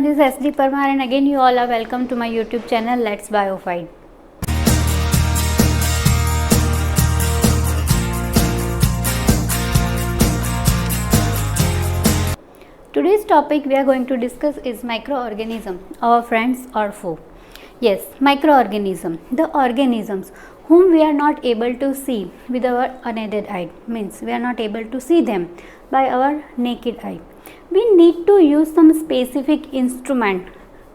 this is SD Parmar and again you all are welcome to my YouTube channel Let's Biofide. Today's topic we are going to discuss is microorganism, our friends or foe. Yes, microorganism, the organisms whom we are not able to see with our unaided eye, means we are not able to see them by our naked eye. We need to use some specific instrument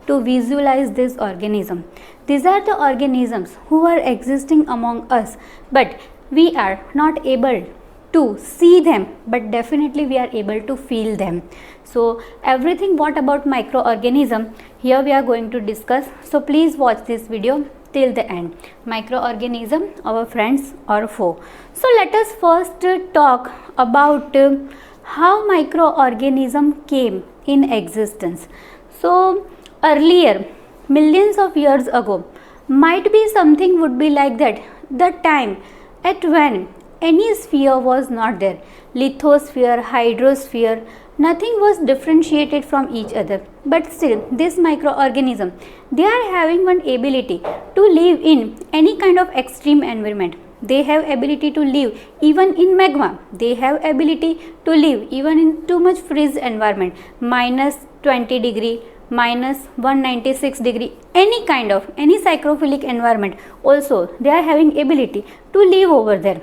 to visualize this organism. These are the organisms who are existing among us, but we are not able to see them, but definitely we are able to feel them. So everything what about microorganism here we are going to discuss. So please watch this video till the end. Microorganism, our friends or foe. So let us first talk about how microorganism came in existence. So earlier, millions of years ago, might be something would be like that. The time at when any sphere was not there, lithosphere, hydrosphere, nothing was differentiated from each other. But still, this microorganism, they are having one ability to live in any kind of extreme environment. They have ability to live even in magma. They have ability to live even in too much freeze environment, minus 20 degree, minus 196 degree, any kind of, any psychrophilic environment. Also, they are having ability to live over there.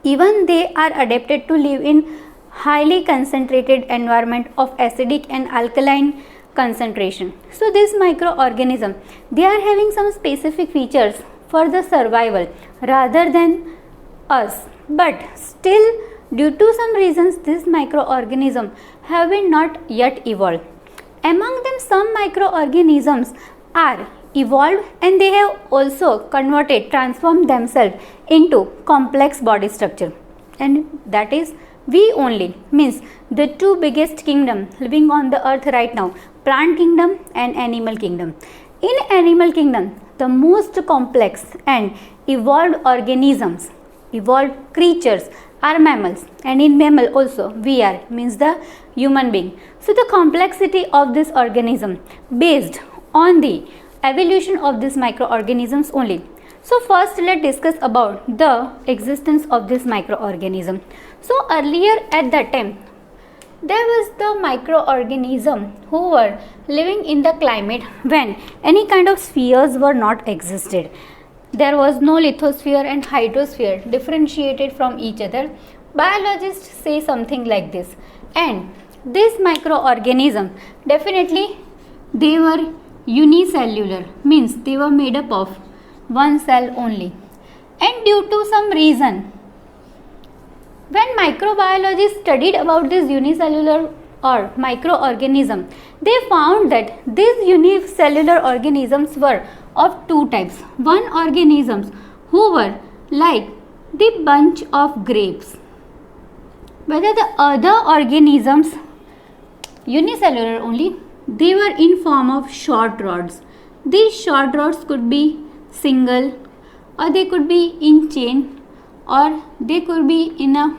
Even they are adapted to live in highly concentrated environment of acidic and alkaline concentration. So this microorganism, they are having some specific features for the survival rather than us, but still due to some reasons this microorganism have been not yet evolved. Among them some microorganisms are evolved and they have also transformed themselves into complex body structure, and that is we only, means the two biggest kingdom living on the earth right now, plant kingdom and animal kingdom. In animal kingdom, the most complex and evolved organisms, evolved creatures are mammals, and in mammal also we are, means the human being. So the complexity of this organism based on the evolution of these microorganisms only. So first let's discuss about the existence of this microorganism. So earlier at that time there was the microorganism who were living in the climate when any kind of spheres were not existed. There was no lithosphere and hydrosphere differentiated from each other. Biologists say something like this, and this microorganism definitely they were unicellular, means they were made up of one cell only, and due to some reason when microbiologists studied about this unicellular or microorganism, they found that these unicellular organisms were of two types. One organisms who were like the bunch of grapes, whether the other organisms unicellular only, they were in form of short rods. These short rods could be single or they could be in chain or they could be in a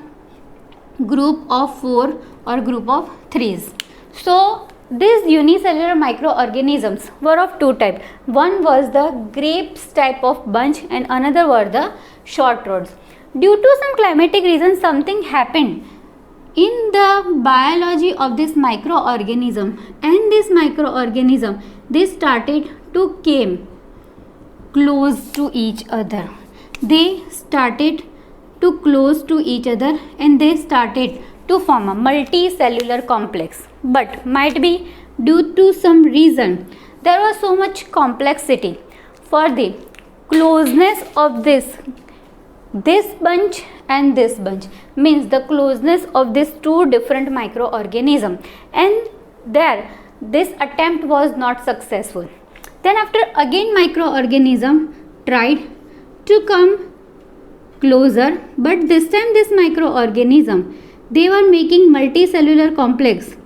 group of 4 or group of 3s. So these unicellular microorganisms were of two types. One was the grapes type of bunch and another were the short rods. Due to some climatic reasons, something happened in the biology of this microorganism, and this microorganism they started to came close to each other. They started to close to each other and they started to form a multicellular complex. But might be due to some reason there was so much complexity for the closeness of this bunch and this bunch, means the closeness of these two different microorganisms, and there this attempt was not successful. Then after again microorganism tried to come closer, but this time this microorganism they were making multicellular complex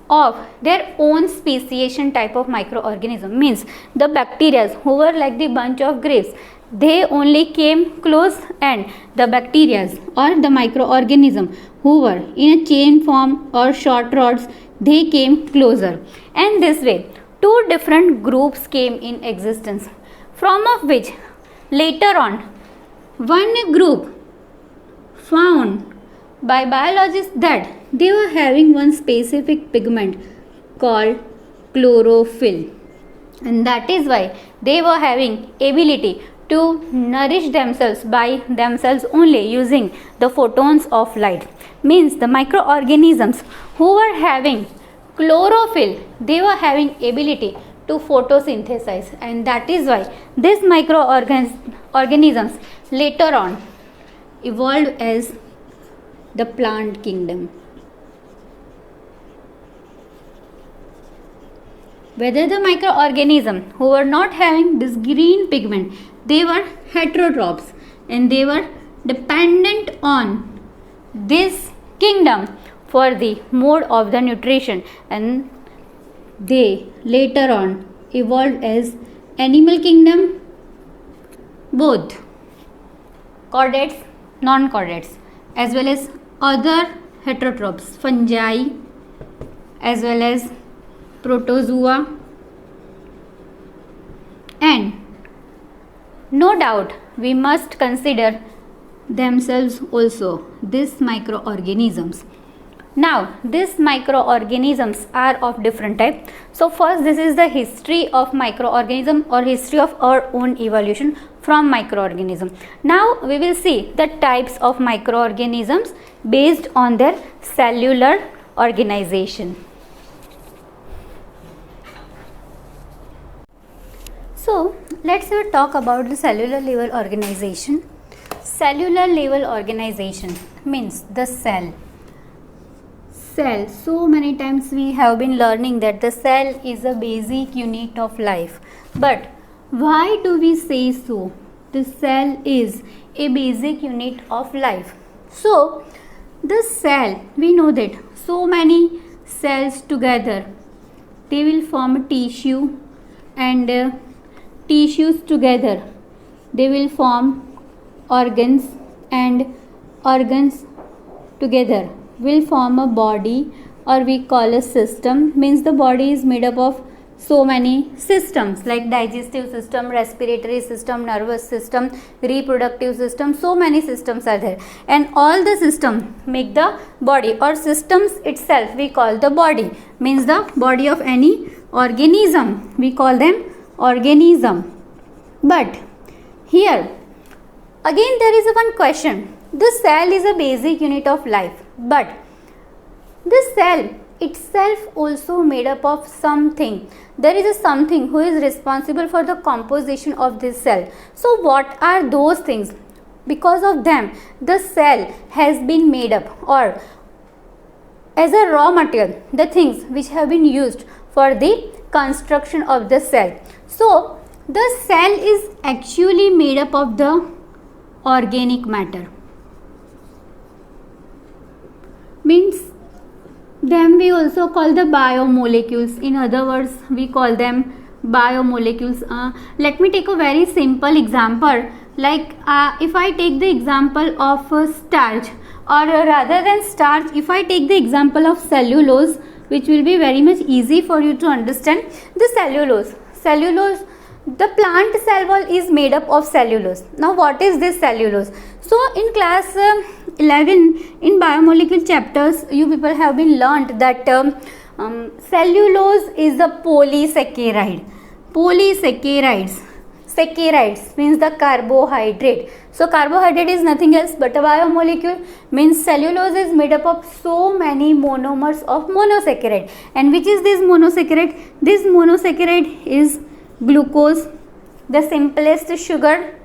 of their own speciation type of microorganism, means the bacteria who were like the bunch of grapes, they only came close, and the bacteria or the microorganism who were in a chain form or short rods, they came closer. and this way two different groups came in existence, from of which later on one group found by biologists that they were having one specific pigment called chlorophyll, and that is why they were having ability to nourish themselves by themselves only using the photons of light. Means the microorganisms who were having chlorophyll, they were having ability to photosynthesize, and that is why these microorganisms later on evolved as the plant kingdom. Whether the microorganisms who were not having this green pigment, they were heterotrophs and they were dependent on this kingdom for the mode of the nutrition, and they later on evolved as animal kingdom, both chordates, non-chordates, as well as other heterotrophs, fungi, as well as protozoa, and no doubt we must consider themselves also these microorganisms. Now these microorganisms are of different type. So first, this is the history of microorganism or history of our own evolution from microorganism. Now we will see the types of microorganisms based on their cellular organization. So let's talk about the cellular level organization. Cellular level organization means the cell. So many times we have been learning that the cell is a basic unit of life. But why do we say so? The cell is a basic unit of life. So the cell, we know that so many cells together, they will form a tissue, and tissues together, they will form organs, and organs together will form a body, or we call a system. Means the body is made up of so many systems like digestive system, respiratory system, nervous system, reproductive system. So many systems are there, and all the systems make the body, or systems itself we call the body. Means the body of any organism, we call them organism. But here again there is one question. The cell is a basic unit of life, but this cell itself also made up of something. There is a something who is responsible for the composition of this cell. So what are those things? Because of them the cell has been made up, or as a raw material, the things which have been used for the construction of the cell. So the cell is actually made up of the organic matter. Means them we also call the biomolecules. In other words, we call them biomolecules. Let me take a very simple example. Like if I take the example of starch, or rather than starch, if I take the example of cellulose, which will be very much easy for you to understand. The cellulose, the plant cell wall is made up of cellulose. Now what is this cellulose? So in class 11 in biomolecule chapters, you people have been learnt that cellulose is a polysaccharide. Saccharides means the carbohydrate. So carbohydrate is nothing else but a biomolecule. Means cellulose is made up of so many monomers of monosaccharide. And which is this monosaccharide? This monosaccharide is glucose, the simplest sugar.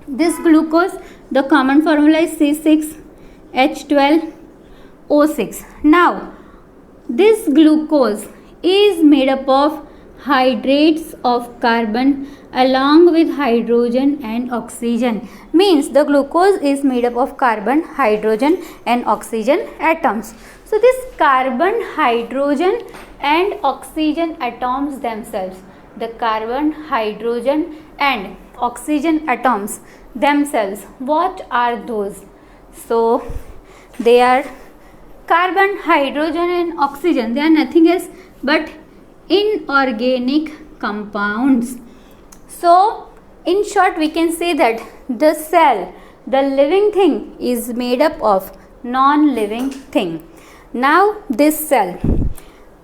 This glucose, the common formula is C6H12O6. Now this glucose is made up of hydrates of carbon along with hydrogen and oxygen. Means the glucose is made up of carbon, hydrogen and oxygen atoms. So this carbon, hydrogen and oxygen atoms themselves, the carbon, hydrogen and oxygen atoms themselves, what are those? So they are carbon, hydrogen and oxygen. They are nothing else but inorganic compounds. So in short we can say that the cell, the living thing, is made up of non-living thing. Now this cell,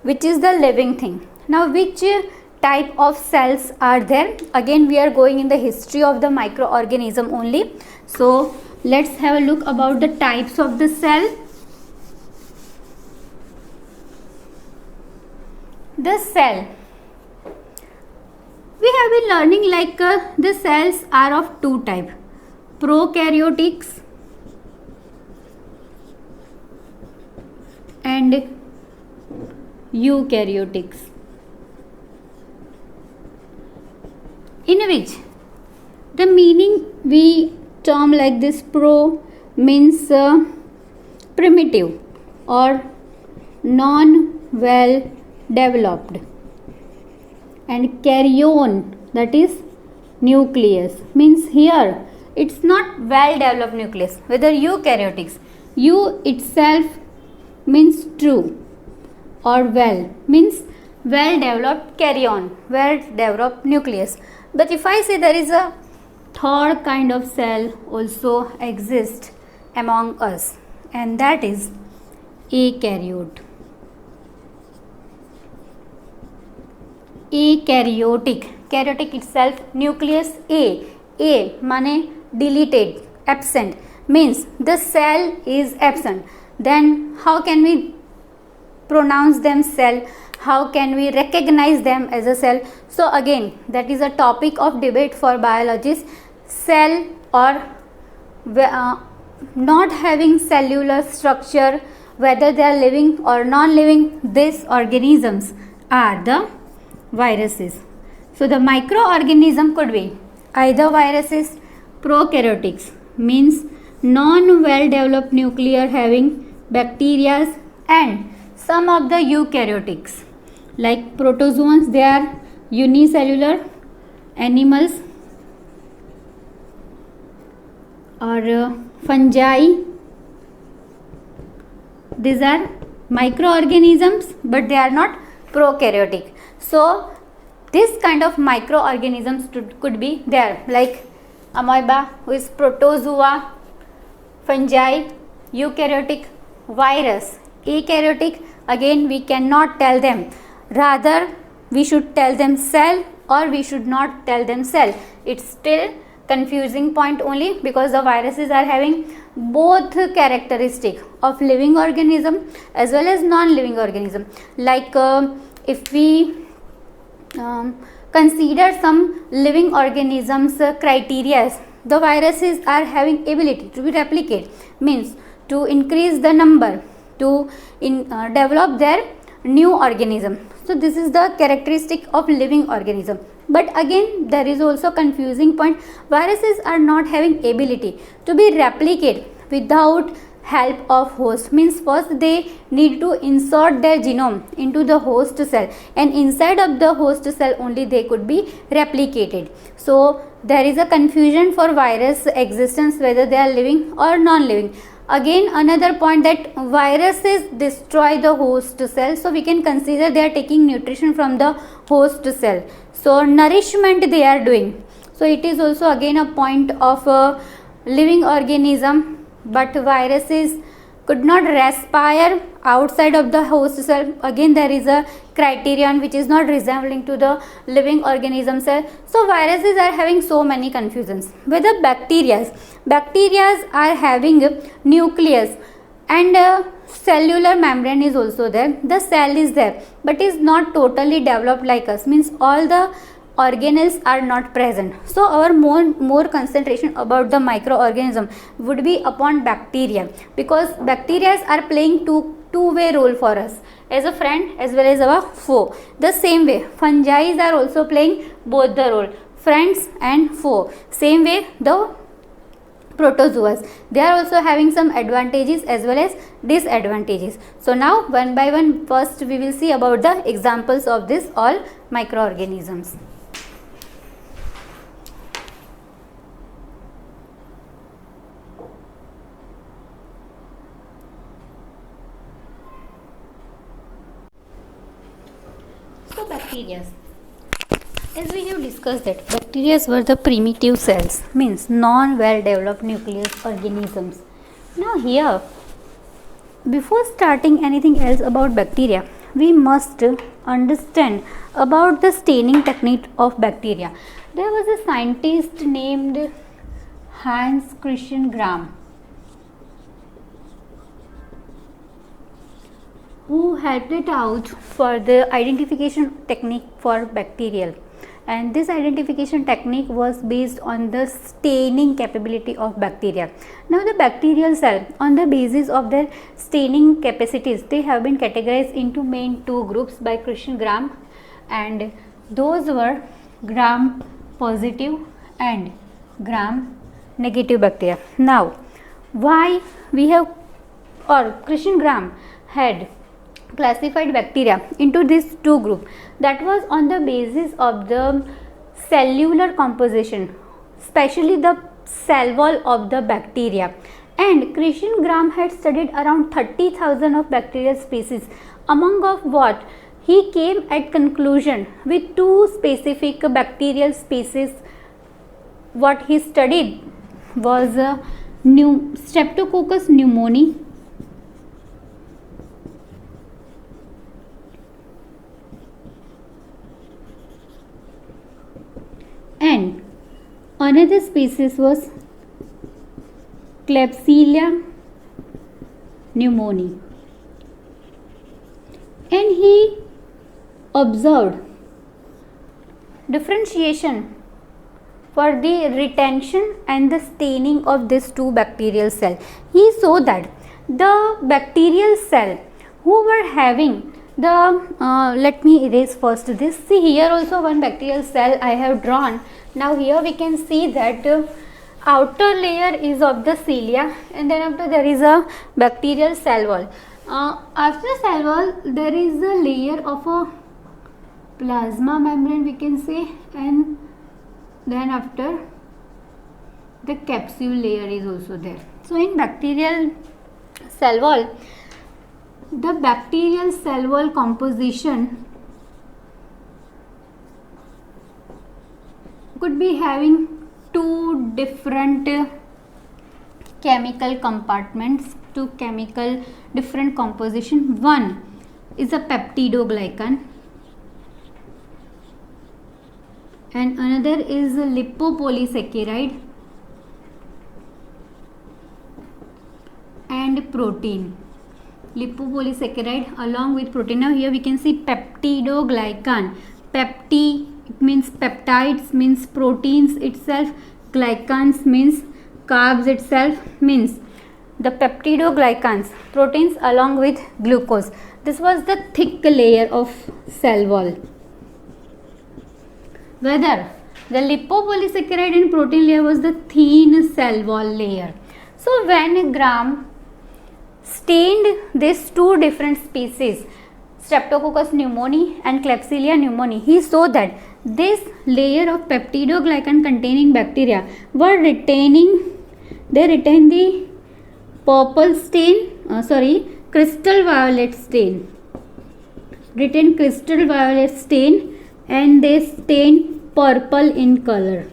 which is the living thing, now which type of cells are there? Again we are going in the history of the microorganism only. So let's have a look about the types of the cell. The cell, we have been learning like the cells are of two type, prokaryotics and eukaryotics, in which the meaning we term like this. Pro means primitive or non well developed, and karyon, that is nucleus, means here it's not well developed nucleus. Whether eukaryotics, you itself means true, or well means well developed karyon, well developed nucleus. But if I say there is a third kind of cell also exists among us, and that is eukaryote. Akaryotic, karyotic itself nucleus a माने deleted, absent, means the cell is absent. Then how can we pronounce them cell? How can we recognize them as a cell? So again that is a topic of debate for biologists. Cell or not having cellular structure, whether they are living or non-living, these organisms are the viruses. So the microorganism could be either viruses, prokaryotics means non well developed nuclear having bacteria, and some of the eukaryotics like protozoans, they are unicellular animals, or fungi, these are microorganisms but they are not prokaryotic. So this kind of microorganisms could be there, like amoeba, who is protozoa, fungi, eukaryotic, virus, akaryotic, again we cannot tell them, rather we should tell them cell or we should not tell them cell. It's still confusing point only, because the viruses are having both characteristic of living organism as well as non-living organism. Like if we consider some living organisms criteria, the viruses are having ability to replicate, means to increase the number, to develop their new organism. So this is the characteristic of living organism. But again there is also confusing point, viruses are not having ability to be replicated without help of host, means first they need to insert their genome into the host cell, and inside of the host cell only they could be replicated. So there is a confusion for virus existence, whether they are living or non-living. Again another point, that viruses destroy the host cell, so we can consider they are taking nutrition from the host cell, so nourishment they are doing. So it is also again a point of a living organism. But viruses could not respire outside of the host cell. Again there is a criterion which is not resembling to the living organism cell. So viruses are having so many confusions. Whether bacteria are having nucleus and cellular membrane is also there. The cell is there but is not totally developed like us, means all the organelles are not present. So our more concentration about the microorganism would be upon bacteria, because bacteria are playing two-way role for us, as a friend as well as our foe. The same way fungi are also playing both the role, friends and foe. Same way the protozoas, they are also having some advantages as well as disadvantages. So now one by one, first we will see about the examples of this all microorganisms. So bacteria. As we have discussed that bacteria were the primitive cells, means non-well developed nucleus organisms. Now here, before starting anything else about bacteria, we must understand about the staining technique of bacteria. There was a scientist named Hans Christian Gram who had it out for the identification technique for bacterial, and this identification technique was based on the staining capability of bacteria. Now the bacterial cell, on the basis of their staining capacities, they have been categorized into main two groups by Christian Gram, and those were gram positive and gram negative bacteria. Now why we have, or Christian Gram had classified bacteria into these two groups, that was on the basis of the cellular composition, especially the cell wall of the bacteria. And Christian Gram had studied around 30,000 of bacterial species, among of what he came at conclusion with two specific bacterial species. What he studied was Streptococcus pneumoniae and another species was Klebsiella pneumoniae, and he observed differentiation for the retention and the staining of these two bacterial cells. He saw that the bacterial cell who were having the let me erase first this. See, here also one bacterial cell I have drawn. Now here we can see that outer layer is of the cilia, and then after there is a bacterial cell wall. After cell wall there is a layer of a plasma membrane, we can say, and then after the capsule layer is also there. So in bacterial cell wall, the bacterial cell wall composition could be having two different chemical compartments, two chemical different composition. One is a peptidoglycan and another is a lipopolysaccharide and protein. Lipopolysaccharide along with protein. Now here we can see peptidoglycan. Pepti, it means peptides, means proteins itself. Glycans means carbs itself, means the peptidoglycans, proteins along with glucose. This was the thick layer of cell wall. Whether the lipopolysaccharide and protein layer was the thin cell wall layer. So when Gram stained these two different species, Streptococcus pneumoniae and Klebsiella pneumoniae, he saw that this layer of peptidoglycan containing bacteria were retaining, they retain the purple stain, crystal violet stain, retain crystal violet stain, and they stain purple in color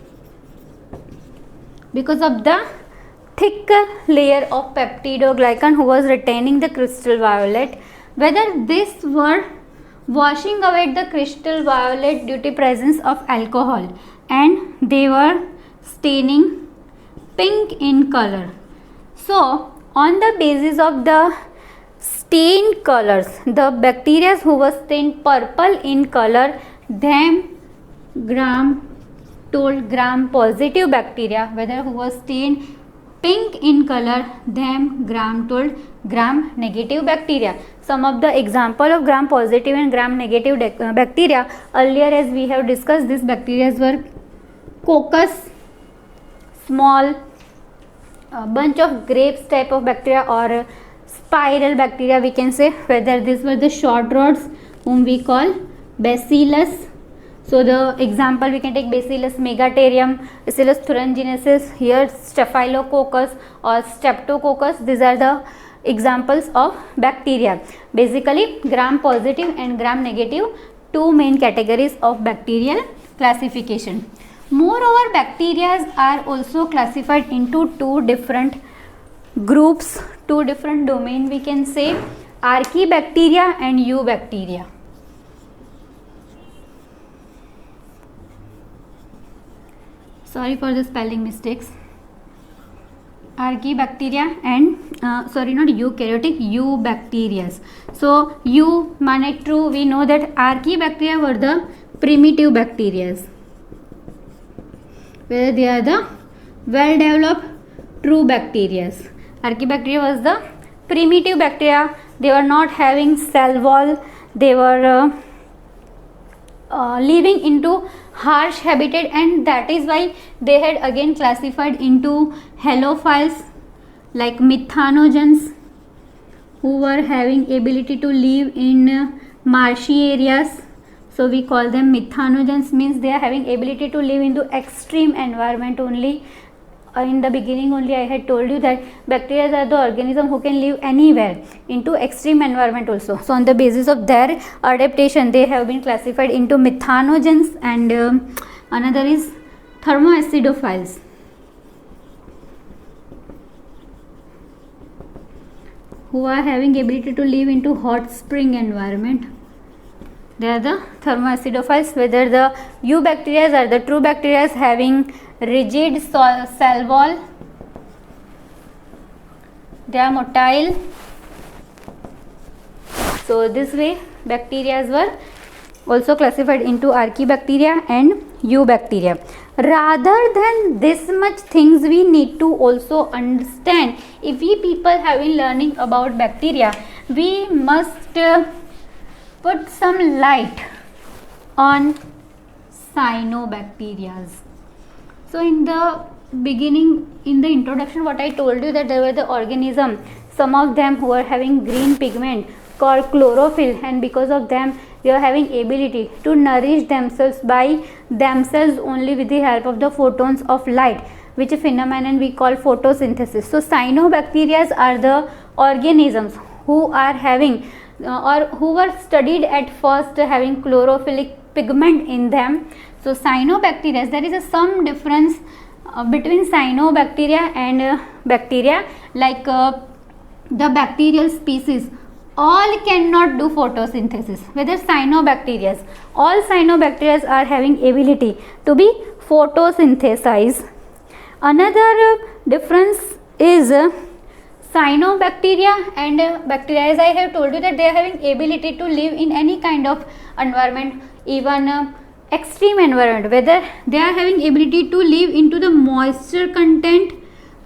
because of the thick layer of peptidoglycan who was retaining the crystal violet. Whether this were washing away the crystal violet due to presence of alcohol, and they were staining pink in color. So on the basis of the stained colors, the bacteria who was stained purple in color, them Gram told gram positive bacteria, whether who was stained pink in color, them Gram told gram negative bacteria. Some of the example of gram positive and gram negative bacteria, earlier as we have discussed, these bacteria were coccus, small bunch of grapes type of bacteria, or spiral bacteria we can say, whether these were the short rods whom we call bacillus. So the example we can take Bacillus megaterium, Bacillus thuringiensis, here Staphylococcus or Streptococcus. These are the examples of bacteria. Basically gram positive and gram negative two main categories of bacterial classification. Moreover, bacteria are also classified into two different groups, two different domain, we can say Archaebacteria and Eubacteria. Sorry for the spelling mistakes. Archaebacteria and sorry, not eukaryotic, eubacteria. So eu means true. We know that Archaebacteria were the primitive bacteria, where they are the well developed true bacteria. Archaebacteria was the primitive bacteria. They were not having cell wall. They were living into harsh habitat, and that is why they had again classified into halophiles like methanogens, who were having ability to live in marshy areas. So we call them methanogens, means they are having ability to live into extreme environment only. In the beginning only I had told you that bacteria are the organism who can live anywhere into extreme environment also. So on the basis of their adaptation, they have been classified into methanogens, and another is thermoacidophiles, who are having ability to live into hot spring environment. They are the thermoacidophiles. Whether the eubacteria are the true bacteria having rigid cell wall, they are motile. So this way bacteria were also classified into Archaebacteria and Eubacteria. Rather than this much things, we need to also understand, if we people have been learning about bacteria, we must put some light on cyanobacteria. So in the beginning, in the introduction, what I told you, that there were the organisms, some of them who are having green pigment called chlorophyll, and because of them they are having ability to nourish themselves by themselves only with the help of the photons of light, which phenomenon we call photosynthesis. So cyanobacteria are the organisms who are having or who were studied at first having chlorophyll pigment in them. So cyanobacteria, there is some difference between cyanobacteria and bacteria, like the bacterial species all cannot do photosynthesis, whether cyanobacteria, all cyanobacteria are having ability to be photosynthesized. Another difference is cyanobacteria and bacteria, as I have told you, that they are having ability to live in any kind of environment, even extreme environment, whether they are having ability to live into the moisture content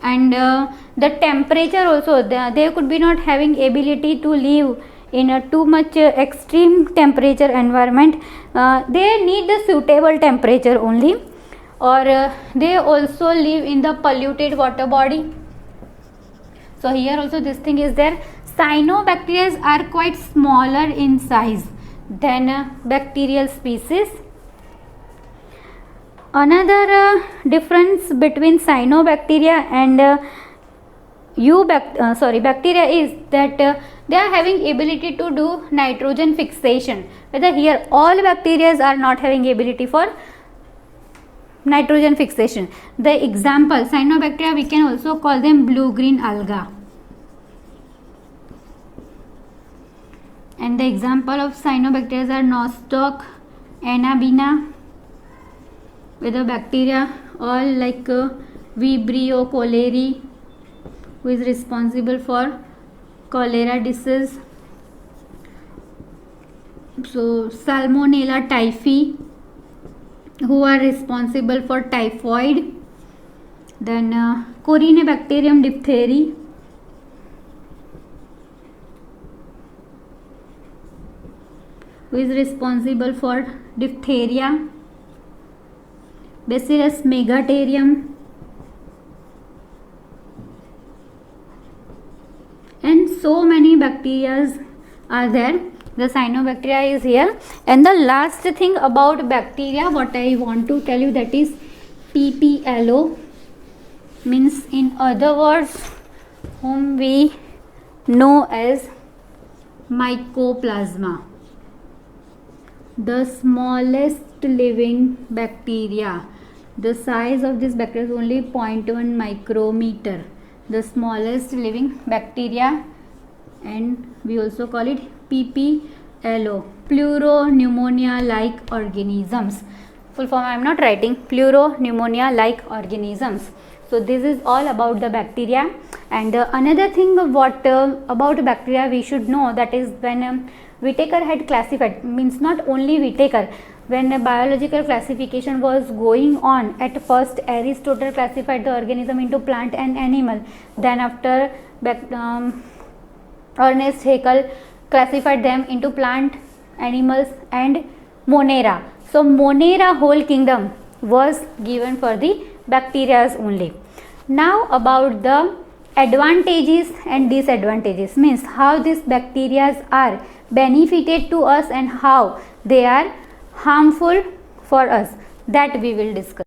and the temperature also. They could be not having ability to live in a too much extreme temperature environment. They need the suitable temperature only, or they also live in the polluted water body. So here also this thing is there. Cyanobacteria are quite smaller in size than bacterial species. Another difference between cyanobacteria and bacteria is that they are having ability to do nitrogen fixation, whether here all bacteria are not having ability for nitrogen fixation. The example, cyanobacteria, we can also call them blue-green alga. And the example of cyanobacteria are Nostoc, Anabaena, with the bacteria all like Vibrio cholerae, who is responsible for cholera disease. So Salmonella typhi, who are responsible for typhoid. Then Corynebacterium diphtheria, who is responsible for diphtheria. Bacillus megaterium, and so many bacteria are there. The cyanobacteria is here. And the last thing about bacteria, what I want to tell you, that is PPLO, means in other words, whom we know as mycoplasma. the smallest living bacteria. The size of this bacteria is only 0.1 micrometer. The smallest living bacteria, and we also call it PPLO, pleuropneumonia like organisms. Full form I am not writing, pleuropneumonia like organisms. So this is all about the bacteria. And another thing what about bacteria we should know, that is when Whitaker had classified, means not only Whitaker, when a biological classification was going on, at first Aristotle classified the organism into plant and animal. Then after Ernest Haeckel classified them into plant, animals and Monera. So Monera whole kingdom was given for the bacteria only. Now about the advantages and disadvantages, means how these bacteria are benefited to us and how they are harmful for us, that we will discuss.